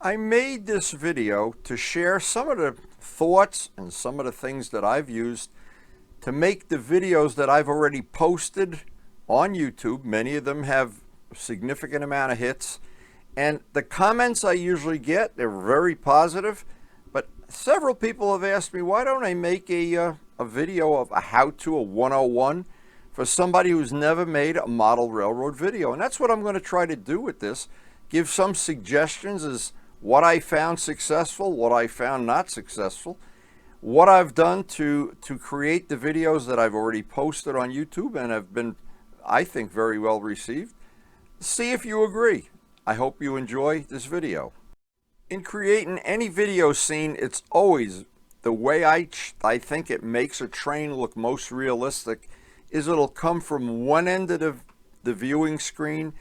I made this video to share some of the thoughts and some of the things that I've used to make the videos that I've already posted on YouTube. Many of them have a significant amount of hits, and the comments I usually get, they're very positive, but several people have asked me, why don't I make a video of a how-to, a 101 for somebody who's never made a model railroad video? And that's what I'm going to try to do with this. Give some suggestions as what I found successful, what I found not successful, what I've done to create the videos that I've already posted on YouTube and have been, I think, very well received. See if you agree. I hope you enjoy this video. In creating any video scene, it's always the way I think it makes a train look most realistic is it'll come from one end of the viewing screen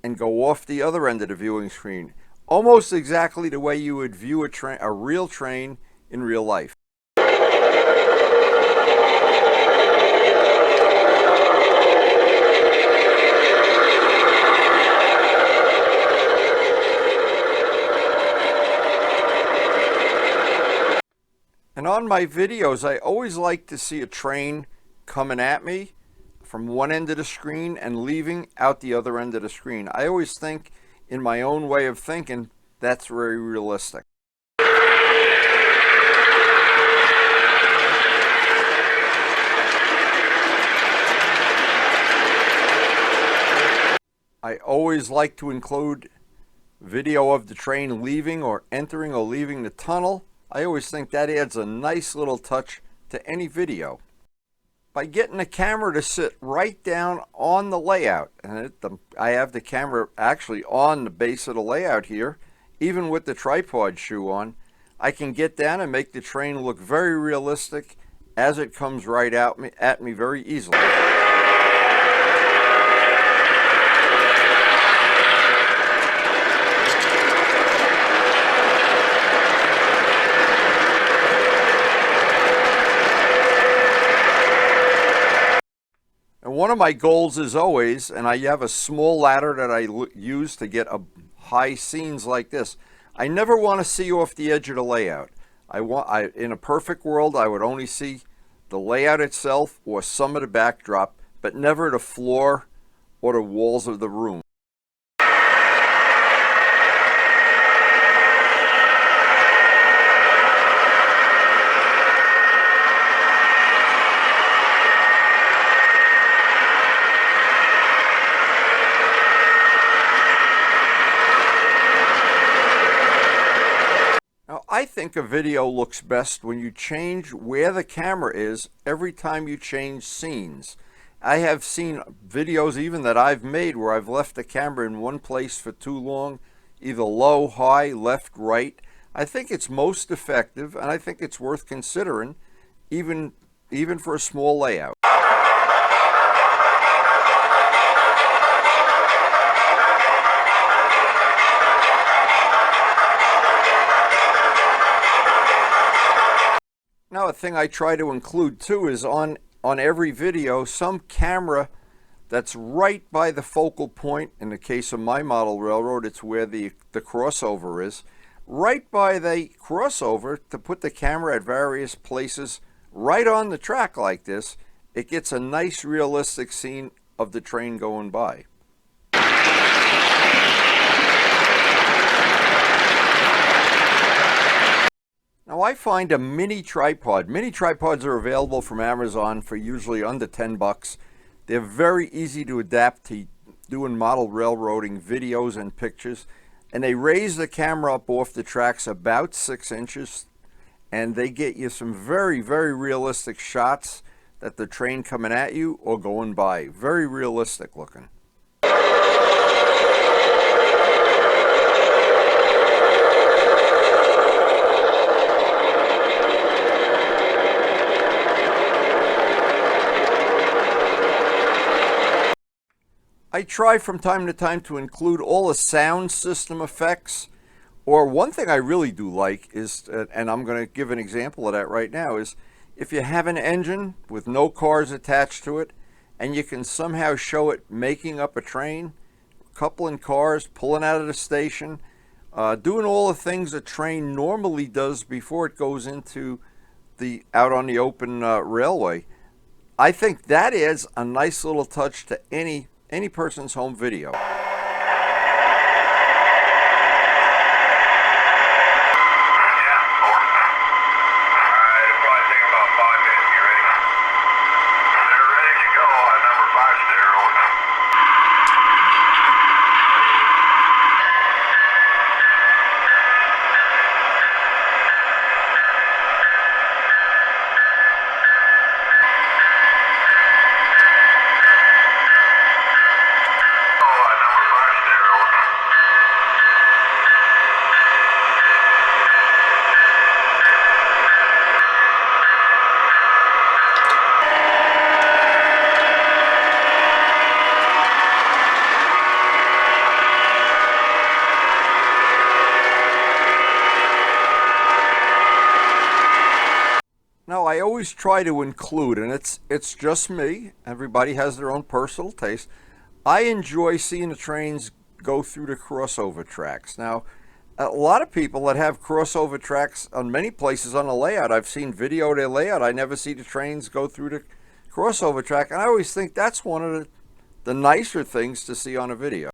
and go off the other end of the viewing screen, almost exactly the way you would view a real train in real life. And on my videos, I always like to see a train coming at me from one end of the screen and leaving out the other end of the screen. I always think, in my own way of thinking, that's very realistic. I always like to include video of the train leaving or entering or leaving the tunnel. I always think that adds a nice little touch to any video. By getting the camera to sit right down on the layout, and I have the camera actually on the base of the layout here, even with the tripod shoe on, I can get down and make the train look very realistic as it comes right at me very easily. One of my goals is always, and I have a small ladder that I use to get high scenes like this. I never want to see off the edge of the layout. In a perfect world, I would only see the layout itself or some of the backdrop, but never the floor or the walls of the room. I think a video looks best when you change where the camera is every time you change scenes. I have seen videos even that I've made where I've left the camera in one place for too long, either low, high, left, right. I think it's most effective, and I think it's worth considering, even for a small layout. Now, a thing I try to include too is on every video some camera that's right by the focal point. In the case of my model railroad, it's where the crossover is. Right by the crossover, to put the camera at various places right on the track like this, it gets a nice realistic scene of the train going by. Now, I find a mini tripod. Mini tripods are available from Amazon for usually under 10 bucks. They're very easy to adapt to doing model railroading videos and pictures. And they raise the camera up off the tracks about 6 inches. And they get you some very, very realistic shots that the train coming at you or going by. Very realistic looking. I try from time to time to include all the sound system effects, or one thing I really do like is, and I'm going to give an example of that right now, is if you have an engine with no cars attached to it and you can somehow show it making up a train, coupling cars, pulling out of the station, doing all the things a train normally does before it goes into the out on the open railway. I think that adds a nice little touch to any person's home video. Now, I always try to include, and it's just me, everybody has their own personal taste. I enjoy seeing the trains go through the crossover tracks. Now, a lot of people that have crossover tracks on many places on the layout, I've seen video of their layout, I never see the trains go through the crossover track, and I always think that's one of the nicer things to see on a video.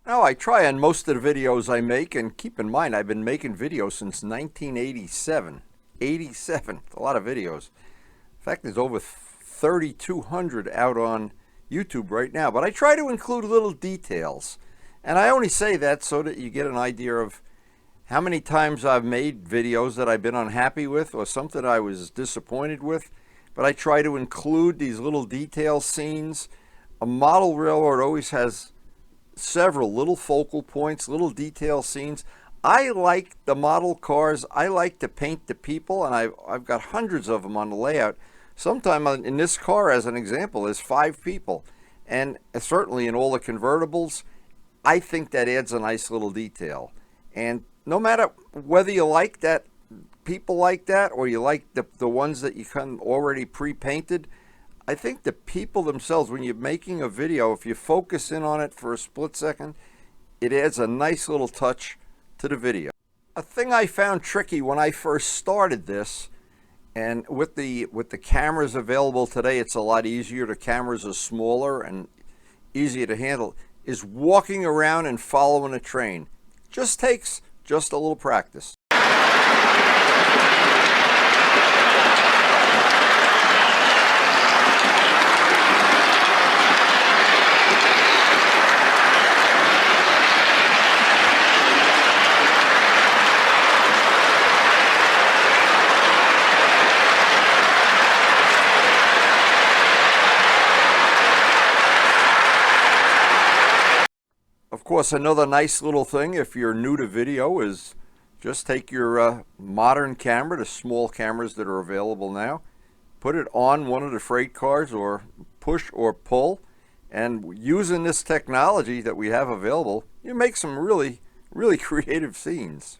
Now, I try on most of the videos I make, and keep in mind, I've been making videos since 1987. 87, a lot of videos. In fact, there's over 3,200 out on YouTube right now. But I try to include little details. And I only say that so that you get an idea of how many times I've made videos that I've been unhappy with or something I was disappointed with. But I try to include these little detail scenes. A model railroad always has several little focal points, little detail scenes. I like the model cars. I like to paint the people, and I've got hundreds of them on the layout. Sometimes in this car, as an example, there's 5 people, and certainly in all the convertibles, I think that adds a nice little detail. And no matter whether you like that, people like that, or you like the ones that you come already pre-painted, I think the people themselves, when you're making a video, if you focus in on it for a split second, it adds a nice little touch to the video. A thing I found tricky when I first started this, and with the cameras available today, it's a lot easier. The cameras are smaller and easier to handle, is walking around and following a train. Just takes just a little practice. Of course, another nice little thing, if you're new to video, is just take your modern camera, the small cameras that are available now, put it on one of the freight cars, or push or pull, and using this technology that we have available, you make some really, really creative scenes.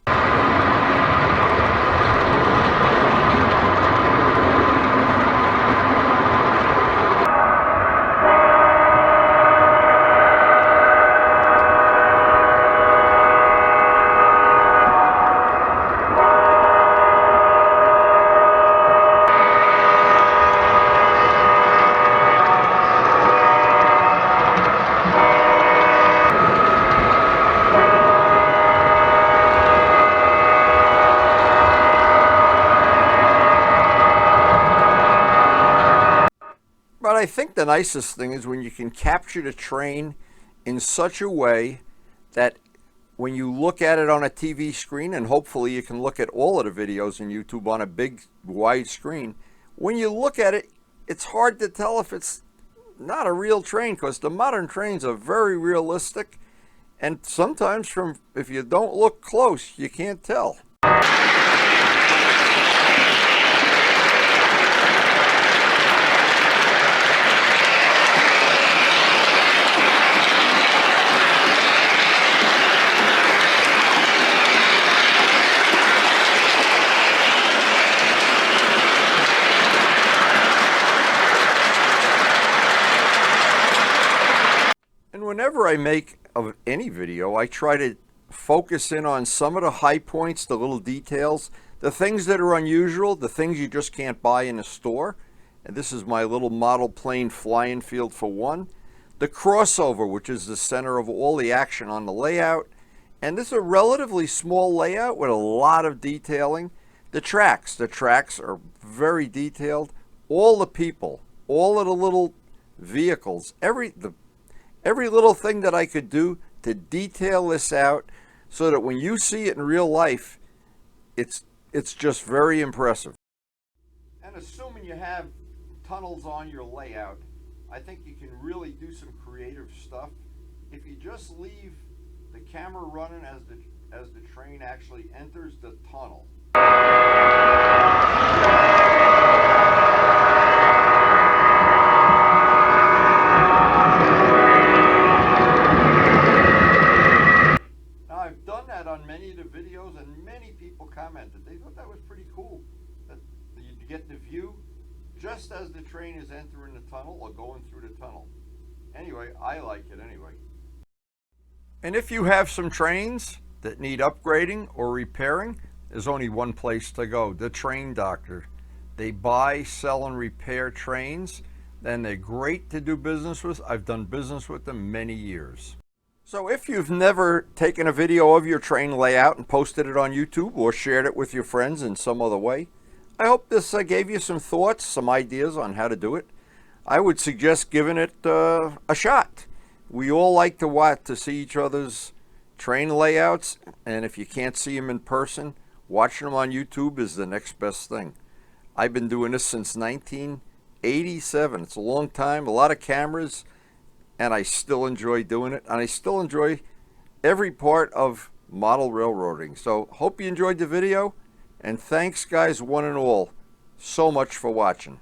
But I think the nicest thing is when you can capture the train in such a way that when you look at it on a TV screen, and hopefully you can look at all of the videos on YouTube on a big wide screen, when you look at it, it's hard to tell if it's not a real train, because the modern trains are very realistic, and sometimes if you don't look close, you can't tell. And whenever I make of any video, I try to focus in on some of the high points, the little details, the things that are unusual, the things you just can't buy in a store. And this is my little model plane flying field for one. The crossover, which is the center of all the action on the layout. And this is a relatively small layout with a lot of detailing. The tracks are very detailed. All the people, all of the little vehicles, every little thing that I could do to detail this out so that when you see it in real life, it's just very impressive. And assuming you have tunnels on your layout, I think you can really do some creative stuff if you just leave the camera running as the train actually enters the tunnel. I've done that on many of the videos, and many people commented. They thought that was pretty cool, that you get the view just as the train is entering the tunnel or going through the tunnel. Anyway, I like it anyway. And if you have some trains that need upgrading or repairing, there's only one place to go, the Train Doctor. They buy, sell, and repair trains, and they're great to do business with. I've done business with them many years. So if you've never taken a video of your train layout and posted it on YouTube or shared it with your friends in some other way, I hope this gave you some thoughts, some ideas on how to do it. I would suggest giving it a shot. We all like to see each other's train layouts, and if you can't see them in person, watching them on YouTube is the next best thing. I've been doing this since 1987. It's a long time, a lot of cameras, and I still enjoy doing it, and I still enjoy every part of model railroading. So hope you enjoyed the video, and thanks guys one and all so much for watching.